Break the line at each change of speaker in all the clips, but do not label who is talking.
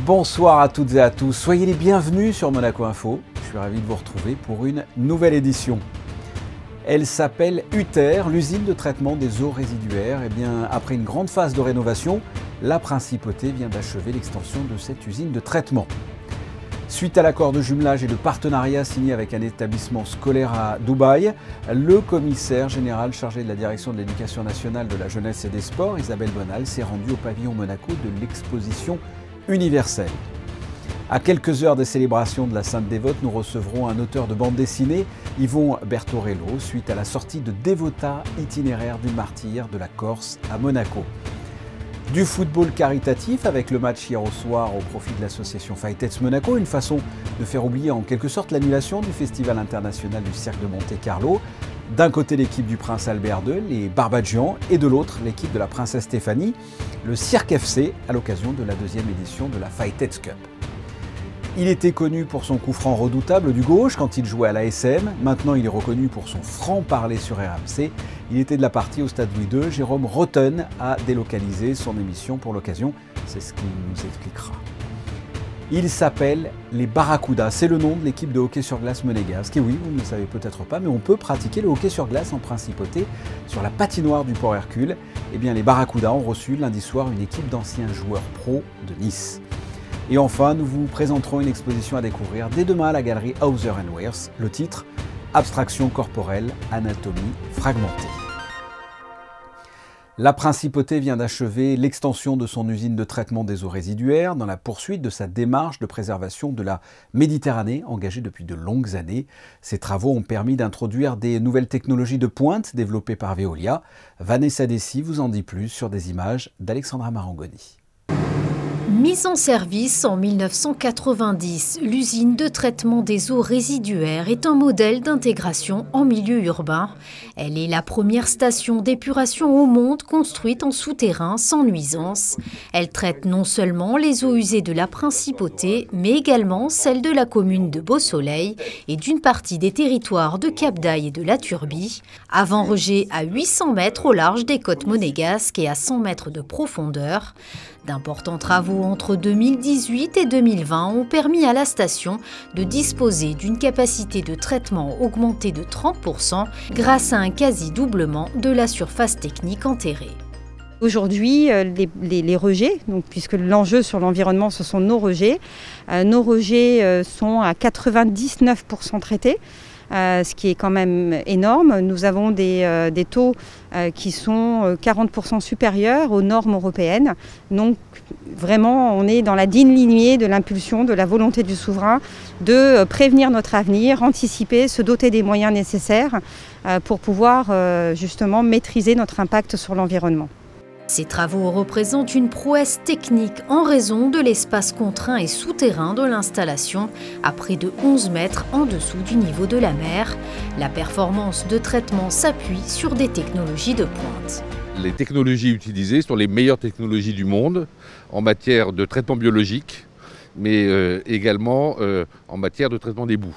Bonsoir à toutes et à tous, soyez les bienvenus sur Monaco Info. Je suis ravi de vous retrouver pour une nouvelle édition. Elle s'appelle UTER, l'usine de traitement des eaux résiduaires. Et bien, après une grande phase de rénovation, la Principauté vient d'achever l'extension de cette usine de traitement. Suite à l'accord de jumelage et de partenariat signé avec un établissement scolaire à Dubaï, le commissaire général chargé de la direction de l'éducation nationale, de la jeunesse et des sports, Isabelle Bonal, s'est rendue au pavillon Monaco de l'exposition universelle. À quelques heures des célébrations de la Sainte Dévote, nous recevrons un auteur de bande dessinée, Yvon Bertorello, suite à la sortie de Dévota, itinéraire du martyr de la Corse à Monaco. Du football caritatif avec le match hier au soir au profit de l'association Fightets Monaco, une façon de faire oublier en quelque sorte l'annulation du Festival international du Cirque de Monte-Carlo. D'un côté l'équipe du Prince Albert II, les Barbadians, et de l'autre l'équipe de la Princesse Stéphanie, le Cirque FC, à l'occasion de la deuxième édition de la Fightets Cup. Il était connu pour son coup franc redoutable du gauche quand il jouait à l'ASM. Maintenant, il est reconnu pour son franc-parler sur RMC. Il était de la partie au Stade Louis II. Jérôme Rotten a délocalisé son émission pour l'occasion. C'est ce qu'il nous expliquera. Il s'appelle les Barracudas. C'est le nom de l'équipe de hockey sur glace monégasque. Et oui, vous ne le savez peut-être pas, mais on peut pratiquer le hockey sur glace en Principauté sur la patinoire du Port Hercule. Eh bien, les Barracudas ont reçu lundi soir une équipe d'anciens joueurs pro de Nice. Et enfin, nous vous présenterons une exposition à découvrir dès demain à la galerie Hauser & Wirth. Le titre, Abstraction corporelle, anatomie fragmentée. La Principauté vient d'achever l'extension de son usine de traitement des eaux résiduaires dans la poursuite de sa démarche de préservation de la Méditerranée engagée depuis de longues années. Ces travaux ont permis d'introduire des nouvelles technologies de pointe développées par Veolia. Vanessa Dessy vous en dit plus sur des images d'Alexandra Marangoni.
Mise en service en 1990, l'usine de traitement des eaux résiduaires est un modèle d'intégration en milieu urbain. Elle est la première station d'épuration au monde construite en souterrain sans nuisance. Elle traite non seulement les eaux usées de la Principauté, mais également celles de la commune de Beau-Soleil et d'une partie des territoires de Cap-d'Aille et de la Turbie. Avant rejet à 800 mètres au large des côtes monégasques et à 100 mètres de profondeur. D'importants travaux entre 2018 et 2020 ont permis à la station de disposer d'une capacité de traitement augmentée de 30% grâce à un quasi-doublement de la surface technique enterrée.
Aujourd'hui, les rejets, puisque l'enjeu sur l'environnement, ce sont nos rejets sont à 99% traités. Ce qui est quand même énorme. Nous avons des taux qui sont 40% supérieurs aux normes européennes. Donc vraiment, on est dans la digne lignée de l'impulsion, de la volonté du souverain de prévenir notre avenir, anticiper, se doter des moyens nécessaires pour pouvoir justement maîtriser notre impact sur l'environnement.
Ces travaux représentent une prouesse technique en raison de l'espace contraint et souterrain de l'installation, à près de 11 mètres en dessous du niveau de la mer. La performance de traitement s'appuie sur des technologies de pointe.
Les technologies utilisées sont les meilleures technologies du monde en matière de traitement biologique, mais également en matière de traitement des boues.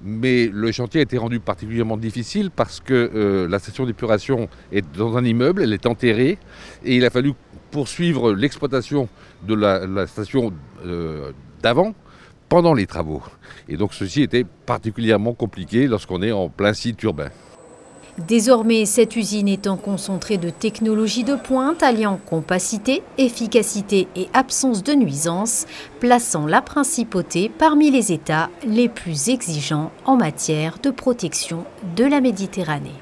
Mais le chantier a été rendu particulièrement difficile parce que la station d'épuration est dans un immeuble, elle est enterrée et il a fallu poursuivre l'exploitation de la station d'avant pendant les travaux. Et donc ceci était particulièrement compliqué lorsqu'on est en plein site urbain.
Désormais, cette usine est un concentré de technologies de pointe alliant compacité, efficacité et absence de nuisance, plaçant la Principauté parmi les États les plus exigeants en matière de protection de la Méditerranée.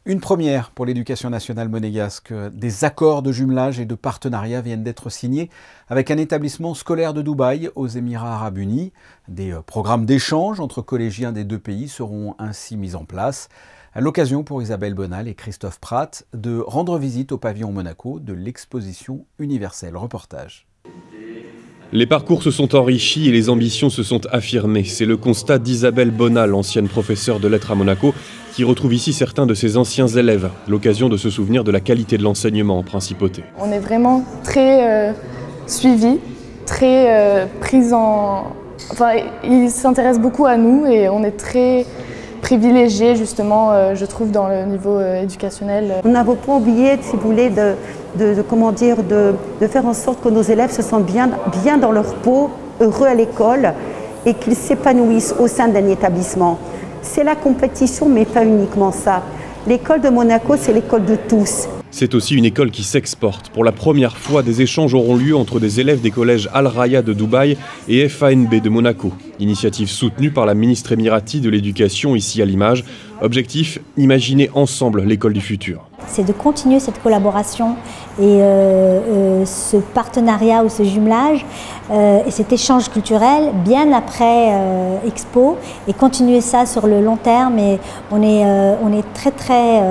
Une première pour l'éducation nationale monégasque. Des accords de jumelage et de partenariat viennent d'être signés avec un établissement scolaire de Dubaï aux Émirats arabes unis. Des programmes d'échange entre collégiens des deux pays seront ainsi mis en place. L'occasion pour Isabelle Bonal et Christophe Pratt de rendre visite au pavillon Monaco de l'exposition universelle. Reportage.
Les parcours se sont enrichis et les ambitions se sont affirmées. C'est le constat d'Isabelle Bonal, ancienne professeure de lettres à Monaco, qui retrouve ici certains de ses anciens élèves. L'occasion de se souvenir de la qualité de l'enseignement en Principauté.
On est vraiment très suivis, très pris en... Enfin, ils s'intéressent beaucoup à nous et on est très privilégié justement, je trouve, dans le niveau éducationnel.
On n'a pas oublié, si vous voulez, de faire en sorte que nos élèves se sentent bien dans leur peau, heureux à l'école et qu'ils s'épanouissent au sein d'un établissement. C'est la compétition, mais pas uniquement ça. L'école de Monaco, c'est l'école de tous.
C'est aussi une école qui s'exporte. Pour la première fois, des échanges auront lieu entre des élèves des collèges Al Raya de Dubaï et FANB de Monaco. Initiative soutenue par la ministre émirati de l'Éducation ici à l'image. Objectif, imaginer ensemble l'école du futur.
C'est de continuer cette collaboration et ce partenariat ou ce jumelage et cet échange culturel bien après Expo et continuer ça sur le long terme. Et on est très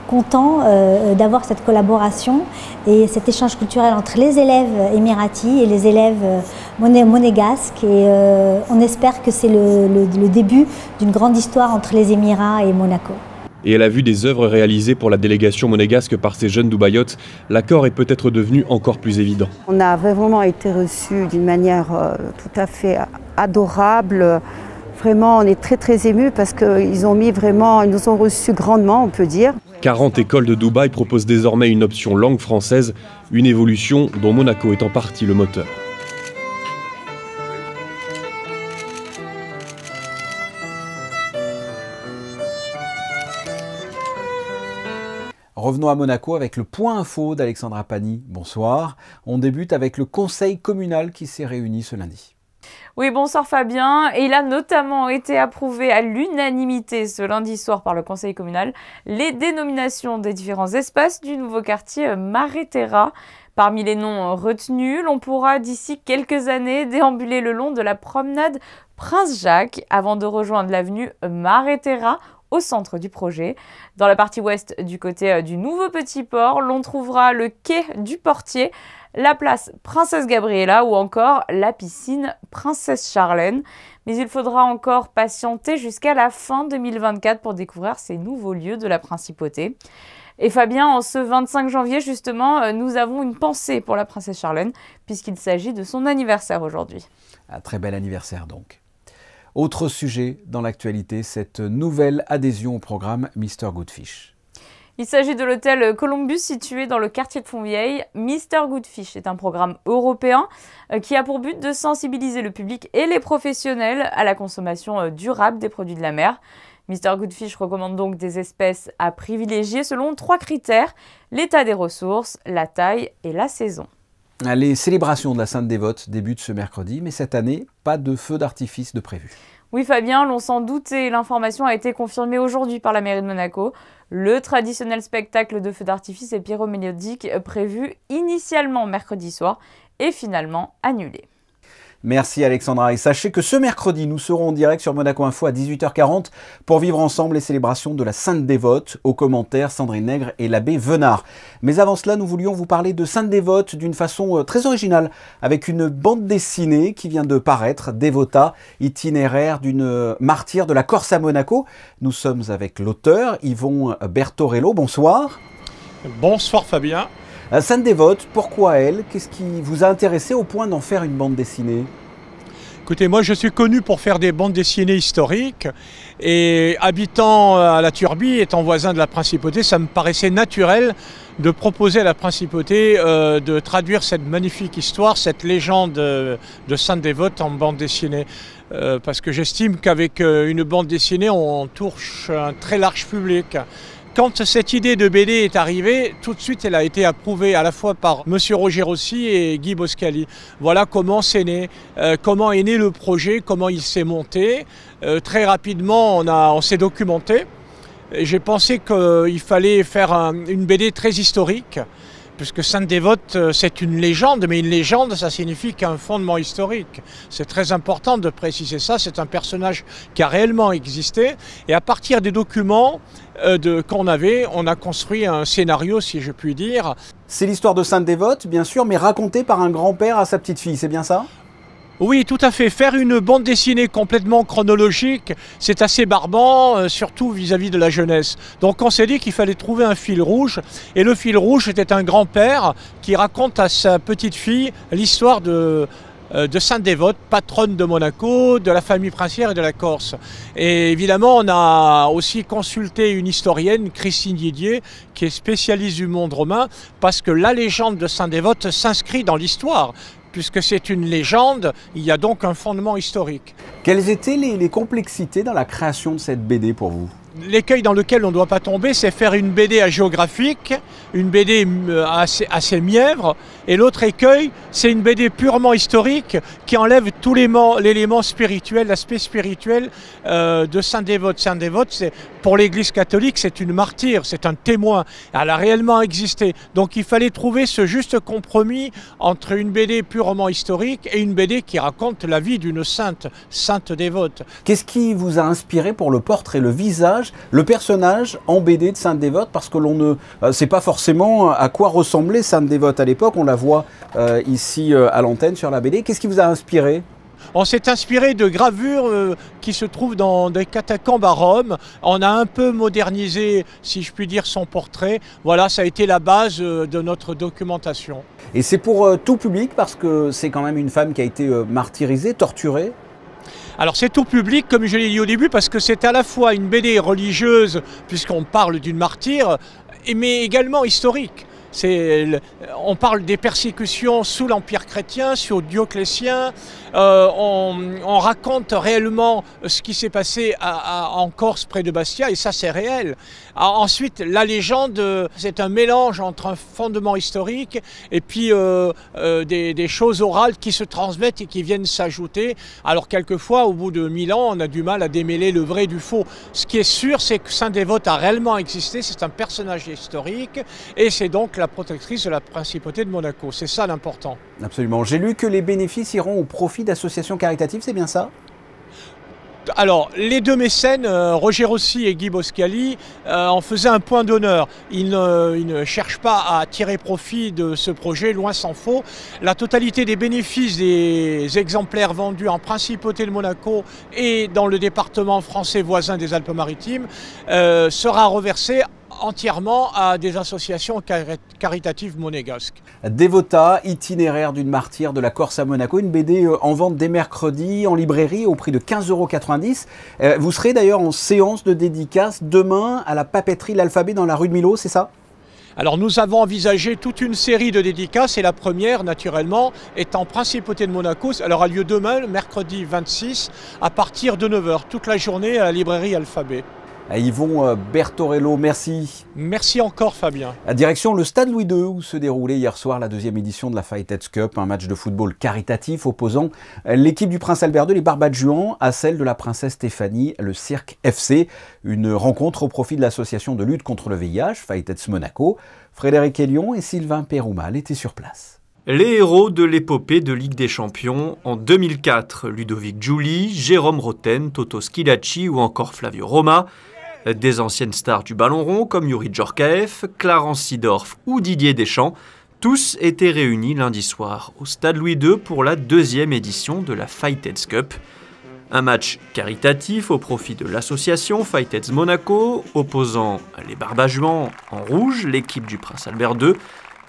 content d'avoir cette collaboration et cet échange culturel entre les élèves émiratis et les élèves monégasques. Et on espère que c'est le début d'une grande histoire entre les Émirats et Monaco.
Et à la vue des œuvres réalisées pour la délégation monégasque par ces jeunes Dubaïotes, l'accord est peut-être devenu encore plus évident.
On a vraiment été reçus d'une manière tout à fait adorable. Vraiment, on est très émus parce qu'ils nous ont reçus grandement, on peut dire.
40 écoles de Dubaï proposent désormais une option langue française, une évolution dont Monaco est en partie le moteur.
Revenons à Monaco avec le point info d'Alexandra Pani. Bonsoir. On débute avec le conseil communal qui s'est réuni ce lundi.
Oui, bonsoir Fabien. Et il a notamment été approuvé à l'unanimité ce lundi soir par le conseil communal les dénominations des différents espaces du nouveau quartier Maréterra. Parmi les noms retenus, l'on pourra d'ici quelques années déambuler le long de la promenade Prince Jacques avant de rejoindre l'avenue Maréterra au centre du projet. Dans la partie ouest du côté du nouveau petit port, l'on trouvera le quai du Portier, la place Princesse Gabriella ou encore la piscine Princesse Charlène. Mais il faudra encore patienter jusqu'à la fin 2024 pour découvrir ces nouveaux lieux de la principauté. Et Fabien, en ce 25 janvier justement, nous avons une pensée pour la Princesse Charlène puisqu'il s'agit de son anniversaire aujourd'hui.
Un très bel anniversaire donc. Autre sujet dans l'actualité, cette nouvelle adhésion au programme Mr Goodfish.
Il s'agit de l'hôtel Columbus situé dans le quartier de Fontvieille. Mr Goodfish est un programme européen qui a pour but de sensibiliser le public et les professionnels à la consommation durable des produits de la mer. Mr Goodfish recommande donc des espèces à privilégier selon 3 critères, l'état des ressources, la taille et la saison.
Les célébrations de la Sainte-Dévote débutent ce mercredi, mais cette année, pas de feu d'artifice de prévu.
Oui Fabien, l'on s'en doutait, l'information a été confirmée aujourd'hui par la mairie de Monaco. Le traditionnel spectacle de feux d'artifice et pyromélodiques prévu initialement mercredi soir est finalement annulé.
Merci Alexandra. Et sachez que ce mercredi, nous serons en direct sur Monaco Info à 18h40 pour vivre ensemble les célébrations de la Sainte-Dévote. Aux commentaires, Sandrine Nègre et l'abbé Venard. Mais avant cela, nous voulions vous parler de Sainte-Dévote d'une façon très originale, avec une bande dessinée qui vient de paraître, Dévota, itinéraire d'une martyre de la Corse à Monaco. Nous sommes avec l'auteur, Yvon Bertorello. Bonsoir.
Bonsoir Fabien.
Sainte-Dévote, pourquoi elle? Qu'est-ce qui vous a intéressé au point d'en faire une bande dessinée?
Écoutez, moi je suis connu pour faire des bandes dessinées historiques et habitant à la Turbie, étant voisin de la Principauté, ça me paraissait naturel de proposer à la Principauté de traduire cette magnifique histoire, cette légende de Sainte-Dévote en bande dessinée. Parce que j'estime qu'avec une bande dessinée, on touche un très large public. Quand cette idée de BD est arrivée, tout de suite elle a été approuvée à la fois par Monsieur Roger Rossi et Guy Boscali. Voilà comment c'est né, comment est né le projet, comment il s'est monté. Très rapidement on s'est documenté. J'ai pensé qu'il fallait faire une BD très historique, puisque Sainte-Dévote c'est une légende, mais une légende ça signifie qu'il y a un fondement historique. C'est très important de préciser ça, c'est un personnage qui a réellement existé, et à partir des documents qu'on avait, on a construit un scénario, si je puis dire.
C'est l'histoire de Sainte-Dévote, bien sûr, mais racontée par un grand-père à sa petite-fille, c'est bien ça?
Oui, tout à fait. Faire une bande dessinée complètement chronologique, c'est assez barbant, surtout vis-à-vis de la jeunesse. Donc on s'est dit qu'il fallait trouver un fil rouge, et le fil rouge était un grand-père qui raconte à sa petite-fille l'histoire de de Sainte-Dévote, patronne de Monaco, de la famille princière et de la Corse. Et évidemment, on a aussi consulté une historienne, Christine Didier, qui est spécialiste du monde romain, parce que la légende de Sainte-Dévote s'inscrit dans l'histoire. Puisque c'est une légende, il y a donc un fondement historique.
Quelles étaient les complexités dans la création de cette BD pour vous ?
L'écueil dans lequel on ne doit pas tomber, c'est faire une BD agéographique, une BD assez mièvre, et l'autre écueil, c'est une BD purement historique qui enlève tout l'élément spirituel, l'aspect spirituel de Sainte-Dévote. Sainte-Dévote, pour l'Église catholique, c'est une martyre, c'est un témoin. Elle a réellement existé. Donc il fallait trouver ce juste compromis entre une BD purement historique et une BD qui raconte la vie d'une sainte dévote.
Qu'est-ce qui vous a inspiré pour le portrait, le visage, le personnage en BD de Sainte-Dévote, parce que l'on ne sait pas forcément à quoi ressemblait Sainte-Dévote à l'époque, on la voit ici à l'antenne sur la BD. Qu'est-ce qui vous a inspiré ?
On s'est inspiré de gravures qui se trouvent dans des catacombes à Rome. On a un peu modernisé, si je puis dire, son portrait. Voilà, ça a été la base de notre documentation.
Et c'est pour tout public, parce que c'est quand même une femme qui a été martyrisée, torturée ?
Alors c'est tout public, comme je l'ai dit au début, parce que c'est à la fois une BD religieuse, puisqu'on parle d'une martyre, mais également historique. On parle des persécutions sous l'Empire chrétien, sous Dioclétien. On raconte réellement ce qui s'est passé en Corse, près de Bastia, et ça c'est réel. Ensuite, la légende, c'est un mélange entre un fondement historique et puis des choses orales qui se transmettent et qui viennent s'ajouter. Alors quelquefois, au bout de 1000 ans, on a du mal à démêler le vrai du faux. Ce qui est sûr, c'est que Sainte-Dévote a réellement existé, c'est un personnage historique, et c'est donc la protectrice de la principauté de Monaco. C'est ça l'important.
Absolument. J'ai lu que les bénéfices iront au profit d'associations caritatives, c'est bien ça ?
Alors, les deux mécènes, Roger Rossi et Guy Boscali, en faisaient un point d'honneur. Ils ne cherchent pas à tirer profit de ce projet, loin s'en faut. La totalité des bénéfices des exemplaires vendus en Principauté de Monaco et dans le département français voisin des Alpes-Maritimes sera reversée entièrement à des associations caritatives monégasques.
Dévota, itinéraire d'une martyre de la Corse à Monaco, une BD en vente dès mercredi en librairie au prix de 15,90 €. Vous serez d'ailleurs en séance de dédicace demain à la papeterie L'Alphabet dans la rue de Millau, c'est ça ?
Alors nous avons envisagé toute une série de dédicaces et la première, naturellement, est en Principauté de Monaco. Elle aura lieu demain, mercredi 26, à partir de 9 h, toute la journée à la librairie Alphabet.
Yvon Bertorello, merci.
Merci encore Fabien.
À direction le Stade Louis II où se déroulait hier soir la deuxième édition de la Fighters Cup, un match de football caritatif opposant l'équipe du Prince Albert II, les Barbades-Juan, à celle de la princesse Stéphanie, le Cirque FC. Une rencontre au profit de l'association de lutte contre le VIH, Fighters Monaco. Frédéric Elion et Sylvain Péroumal étaient sur place.
Les héros de l'épopée de Ligue des Champions en 2004, Ludovic Giuli, Jérôme Roten, Toto Schilacci ou encore Flavio Roma. Des anciennes stars du ballon rond comme Youri Djorkaeff, Clarence Seedorf ou Didier Deschamps, tous étaient réunis lundi soir au Stade Louis II pour la deuxième édition de la Fighters Cup. Un match caritatif au profit de l'association Fighters Monaco, opposant les Barbades-Juan en rouge, l'équipe du Prince Albert II,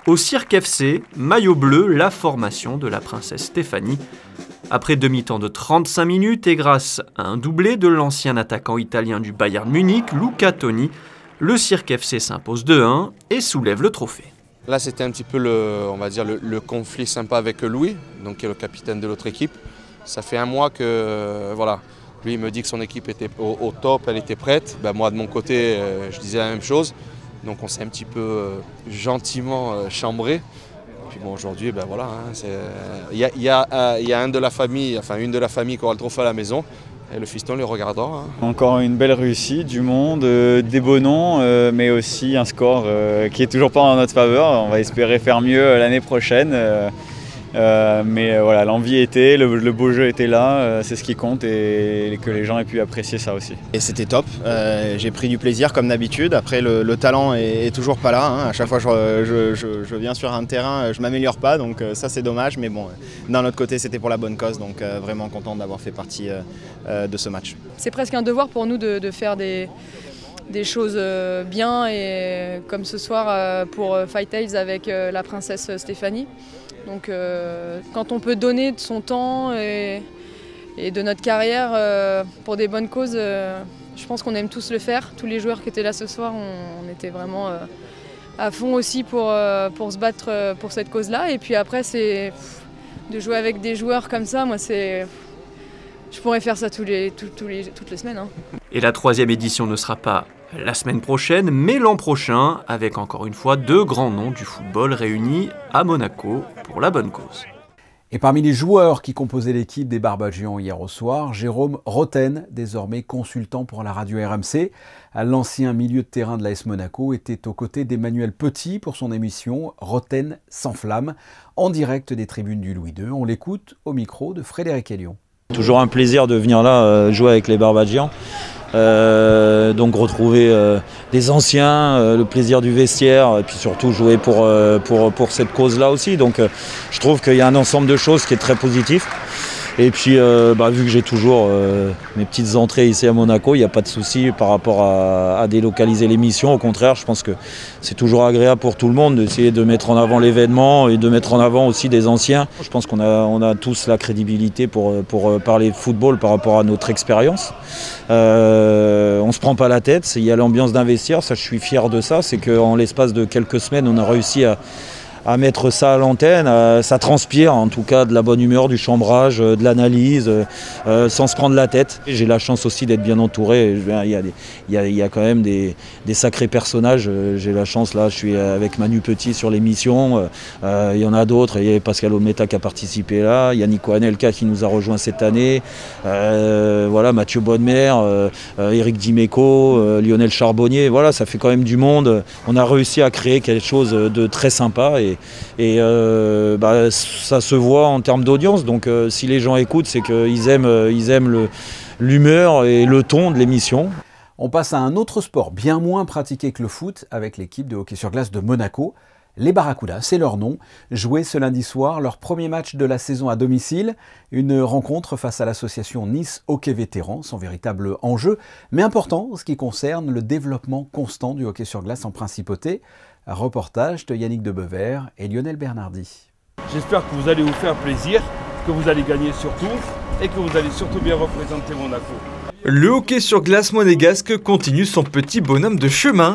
au Cirque FC, maillot bleu, la formation de la princesse Stéphanie. Après demi-temps de 35 minutes et grâce à un doublé de l'ancien attaquant italien du Bayern Munich, Luca Toni, le Cirque FC s'impose 2-1 et soulève le trophée.
Là, c'était un petit peu le conflit sympa avec Louis, donc qui est le capitaine de l'autre équipe. Ça fait un mois que lui il me dit que son équipe était au top, elle était prête. Moi de mon côté, je disais la même chose. Donc on s'est un petit peu gentiment chambré. Puis bon, aujourd'hui, il y a un de la famille, une de la famille qui aura le trophée à la maison. Et le fiston le regardera.
Encore une belle réussite, du monde, des beaux noms, mais aussi un score qui est toujours pas en notre faveur. On va espérer faire mieux l'année prochaine. Mais voilà, l'envie était, le beau jeu était là, c'est ce qui compte et que les gens aient pu apprécier ça aussi.
Et c'était top, j'ai pris du plaisir comme d'habitude. Après le talent est toujours pas là, hein. À chaque fois je viens sur un terrain, je m'améliore pas, donc ça c'est dommage. Mais bon, d'un autre côté c'était pour la bonne cause, donc vraiment content d'avoir fait partie de ce match.
C'est presque un devoir pour nous de faire des des choses bien, et comme ce soir pour Fight Tales avec la princesse Stéphanie. Donc quand on peut donner de son temps et de notre carrière pour des bonnes causes, je pense qu'on aime tous le faire. Tous les joueurs qui étaient là ce soir, on était vraiment à fond aussi pour se battre pour cette cause-là. Et puis après, c'est de jouer avec des joueurs comme ça, moi c'est... Je pourrais faire ça toutes les semaines. Hein.
Et la 3e édition ne sera pas la semaine prochaine, mais l'an prochain, avec encore une fois 2 grands noms du football réunis à Monaco pour la bonne cause.
Et parmi les joueurs qui composaient l'équipe des Barbagians hier au soir, Jérôme Roten, désormais consultant pour la radio RMC. L'ancien milieu de terrain de l'AS Monaco était aux côtés d'Emmanuel Petit pour son émission Roten sans flamme, en direct des tribunes du Louis II. On l'écoute au micro de Frédéric Elion.
Toujours un plaisir de venir là jouer avec les Barbagians. Donc retrouver des anciens, le plaisir du vestiaire et puis surtout jouer pour cette cause-là aussi. Donc je trouve qu'il y a un ensemble de choses qui est très positif. Et puis vu que j'ai toujours mes petites entrées ici à Monaco, il n'y a pas de souci par rapport à délocaliser l'émission. Au contraire, je pense que c'est toujours agréable pour tout le monde d'essayer de mettre en avant l'événement et de mettre en avant aussi des anciens. Je pense qu'on a tous la crédibilité pour parler de football par rapport à notre expérience. On ne se prend pas la tête, il y a l'ambiance d'investir, ça je suis fier de ça. C'est qu'en l'espace de quelques semaines, on a réussi à mettre ça à l'antenne, ça transpire en tout cas de la bonne humeur, du chambrage, de l'analyse, sans se prendre la tête. J'ai la chance aussi d'être bien entouré, il y a quand même des sacrés personnages, j'ai la chance là, je suis avec Manu Petit sur l'émission, il y en a d'autres, il y a Pascal Ometa qui a participé là, il y a Nico Anelka qui nous a rejoint cette année, voilà, Mathieu Bonnemer, Eric Dimeco, Lionel Charbonnier, voilà, ça fait quand même du monde, on a réussi à créer quelque chose de très sympa et ça se voit en termes d'audience, donc si les gens écoutent, c'est qu'ils aiment l'humeur et le ton de l'émission.
On passe à un autre sport bien moins pratiqué que le foot avec l'équipe de hockey sur glace de Monaco. Les Barracudas, c'est leur nom, jouaient ce lundi soir leur premier match de la saison à domicile, une rencontre face à l'association Nice Hockey Vétérans, son véritable enjeu, mais important en ce qui concerne le développement constant du hockey sur glace en principauté. Un reportage de Yannick Debever et Lionel Bernardi.
J'espère que vous allez vous faire plaisir, que vous allez gagner surtout et que vous allez surtout bien représenter Monaco.
Le hockey sur glace monégasque continue son petit bonhomme de chemin.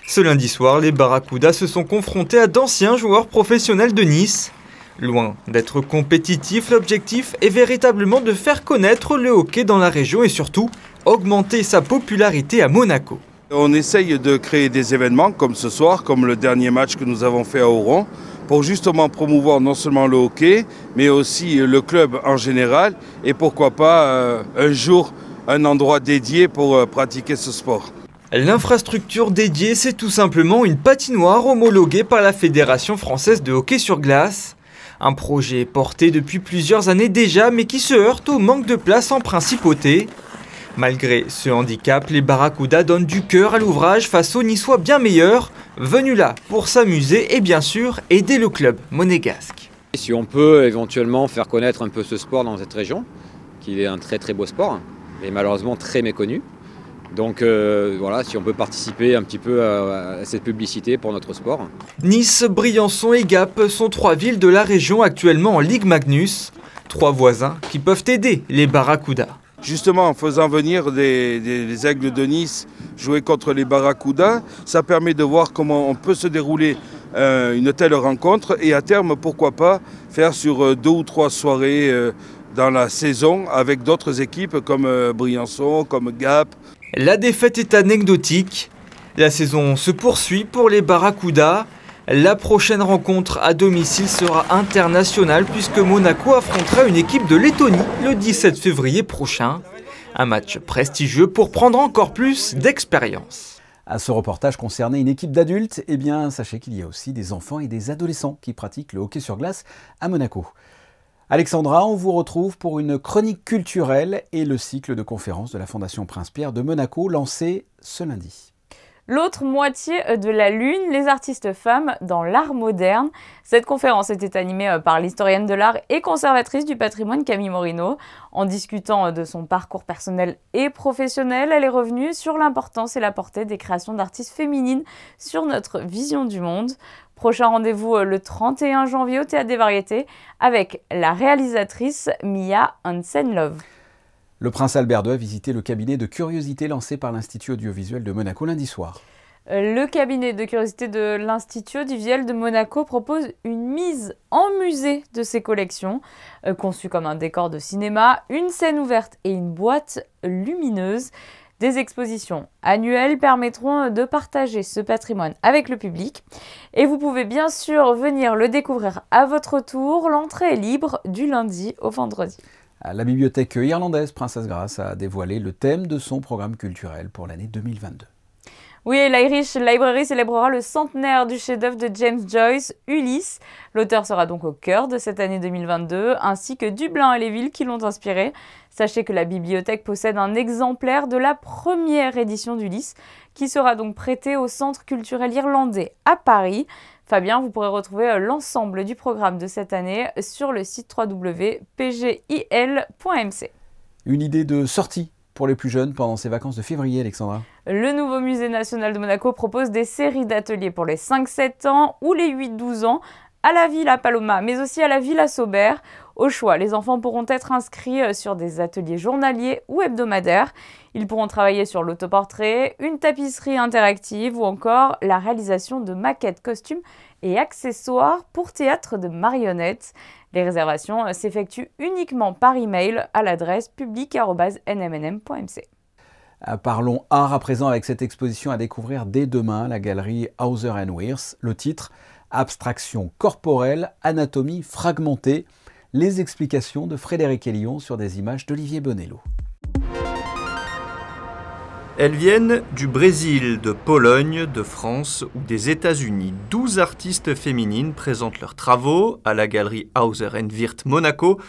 Ce lundi soir, les Barracudas se sont confrontés à d'anciens joueurs professionnels de Nice. Loin d'être compétitif, l'objectif est véritablement de faire connaître le hockey dans la région et surtout augmenter sa popularité à Monaco.
On essaye de créer des événements comme ce soir, comme le dernier match que nous avons fait à Oron, pour justement promouvoir non seulement le hockey, mais aussi le club en général, et pourquoi pas un jour un endroit dédié pour pratiquer ce sport.
L'infrastructure dédiée, c'est tout simplement une patinoire homologuée par la Fédération française de hockey sur glace. Un projet porté depuis plusieurs années déjà, mais qui se heurte au manque de place en principauté. Malgré ce handicap, les Barracudas donnent du cœur à l'ouvrage face aux Niçois bien meilleurs, venus là pour s'amuser et bien sûr aider le club monégasque.
Si on peut éventuellement faire connaître un peu ce sport dans cette région, qui est un très très beau sport, mais malheureusement très méconnu. Donc voilà, si on peut participer un petit peu à cette publicité pour notre sport.
Nice, Briançon et Gap sont 3 villes de la région actuellement en Ligue Magnus. 3 voisins qui peuvent aider les Barracudas.
Justement, en faisant venir les Aigles de Nice jouer contre les Barracudas, ça permet de voir comment on peut se dérouler une telle rencontre et à terme, pourquoi pas, faire sur 2 ou 3 soirées dans la saison avec d'autres équipes comme Briançon, comme Gap.
La défaite est anecdotique. La saison se poursuit pour les Barracudas. La prochaine rencontre à domicile sera internationale puisque Monaco affrontera une équipe de Lettonie le 17 février prochain. Un match prestigieux pour prendre encore plus d'expérience.
À ce reportage concernait une équipe d'adultes, eh bien sachez qu'il y a aussi des enfants et des adolescents qui pratiquent le hockey sur glace à Monaco. Alexandra, on vous retrouve pour une chronique culturelle et le cycle de conférences de la Fondation Prince-Pierre de Monaco lancé ce lundi.
L'autre moitié de la Lune, les artistes femmes dans l'art moderne. Cette conférence était animée par l'historienne de l'art et conservatrice du patrimoine Camille Morino. En discutant de son parcours personnel et professionnel, elle est revenue sur l'importance et la portée des créations d'artistes féminines sur notre vision du monde. Prochain rendez-vous le 31 janvier au Théâtre des Variétés avec la réalisatrice Mia Hansen-Love.
Le prince Albert II a visité le cabinet de curiosité lancé par l'Institut audiovisuel de Monaco lundi soir.
Le cabinet de curiosité de l'Institut audiovisuel de Monaco propose une mise en musée de ses collections, conçue comme un décor de cinéma, une scène ouverte et une boîte lumineuse. Des expositions annuelles permettront de partager ce patrimoine avec le public. Et vous pouvez bien sûr venir le découvrir à votre tour. L'entrée est libre du lundi au vendredi.
La bibliothèque irlandaise Princess Grace a dévoilé le thème de son programme culturel pour l'année 2022.
Oui, l'Irish Library célébrera le centenaire du chef-d'œuvre de James Joyce, Ulysse. L'auteur sera donc au cœur de cette année 2022, ainsi que Dublin et les villes qui l'ont inspiré. Sachez que la bibliothèque possède un exemplaire de la première édition d'Ulysse, qui sera donc prêté au Centre culturel irlandais à Paris. Fabien, vous pourrez retrouver l'ensemble du programme de cette année sur le site www.pgil.mc.
Une idée de sortie pour les plus jeunes pendant ces vacances de février, Alexandra?
Le nouveau musée national de Monaco propose des séries d'ateliers pour les 5-7 ans ou les 8-12 ans à la Villa Paloma, mais aussi à la Villa Saubert. Au choix, les enfants pourront être inscrits sur des ateliers journaliers ou hebdomadaires. Ils pourront travailler sur l'autoportrait, une tapisserie interactive ou encore la réalisation de maquettes, costumes et accessoires pour théâtre de marionnettes. Les réservations s'effectuent uniquement par email à l'adresse public@nmnm.mc.
Parlons art à présent avec cette exposition à découvrir dès demain à la galerie Hauser & Wirth. Le titre, Abstraction corporelle, anatomie fragmentée. Les explications de Frédéric Hélion sur des images d'Olivier Bonello.
Elles viennent du Brésil, de Pologne, de France ou des États-Unis. 12 artistes féminines présentent leurs travaux à la galerie Hauser & Wirth Monaco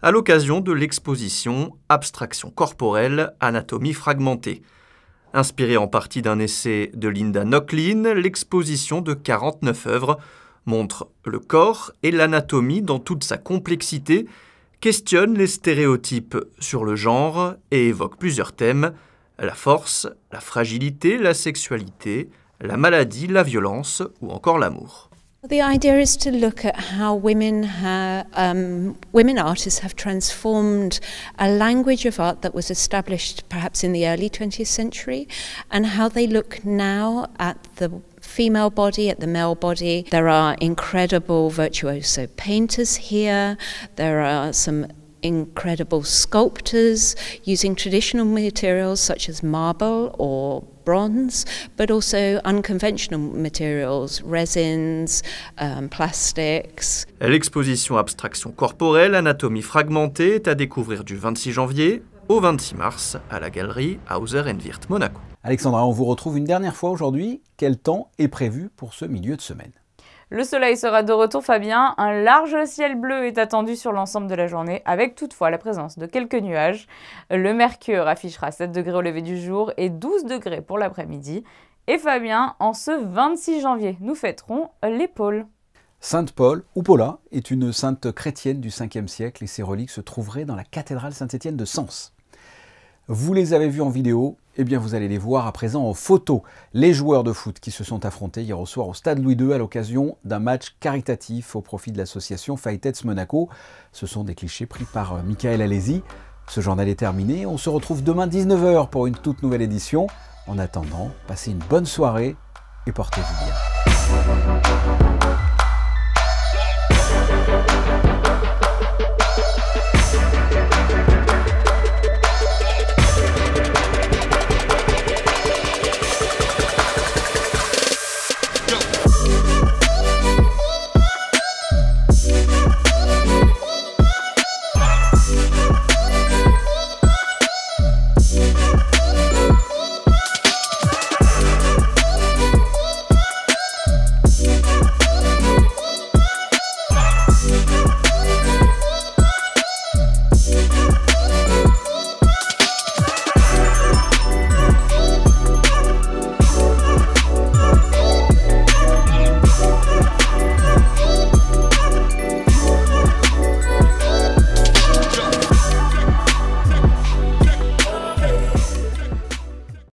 à l'occasion de l'exposition Abstraction corporelle, anatomie fragmentée. Inspirée en partie d'un essai de Linda Nochlin, l'exposition de 49 œuvres montre le corps et l'anatomie dans toute sa complexité, questionne les stéréotypes sur le genre et évoque plusieurs thèmes: la force, la fragilité, la sexualité, la maladie, la violence ou encore l'amour.
The idea is to look at how women artists have transformed a language of art that was established perhaps in the early 20th century, and how they look now at the female body, at the male body. There are incredible virtuoso painters here. There are some incredible sculptors using traditional materials such as marble or bronze, but also unconventional materials, resins, plastics.
L'exposition Abstraction corporelle, anatomie fragmentée est à découvrir du 26 janvier au 26 mars à la galerie Hauser & Wirth Monaco.
Alexandra, on vous retrouve une dernière fois aujourd'hui. Quel temps est prévu pour ce milieu de semaine?
Le soleil sera de retour, Fabien. Un large ciel bleu est attendu sur l'ensemble de la journée, avec toutefois la présence de quelques nuages. Le mercure affichera 7 degrés au lever du jour et 12 degrés pour l'après-midi. Et Fabien, en ce 26 janvier, nous fêterons les Pauls.
Sainte Paule, ou Paula, est une sainte chrétienne du 5e siècle et ses reliques se trouveraient dans la cathédrale Saint-Étienne de Sens. Vous les avez vus en vidéo, eh bien vous allez les voir à présent en photo. Les joueurs de foot qui se sont affrontés hier au soir au stade Louis II à l'occasion d'un match caritatif au profit de l'association Fight-Aids Monaco. Ce sont des clichés pris par Michael Alési. Ce journal est terminé, on se retrouve demain 19h pour une toute nouvelle édition. En attendant, passez une bonne soirée et portez-vous bien.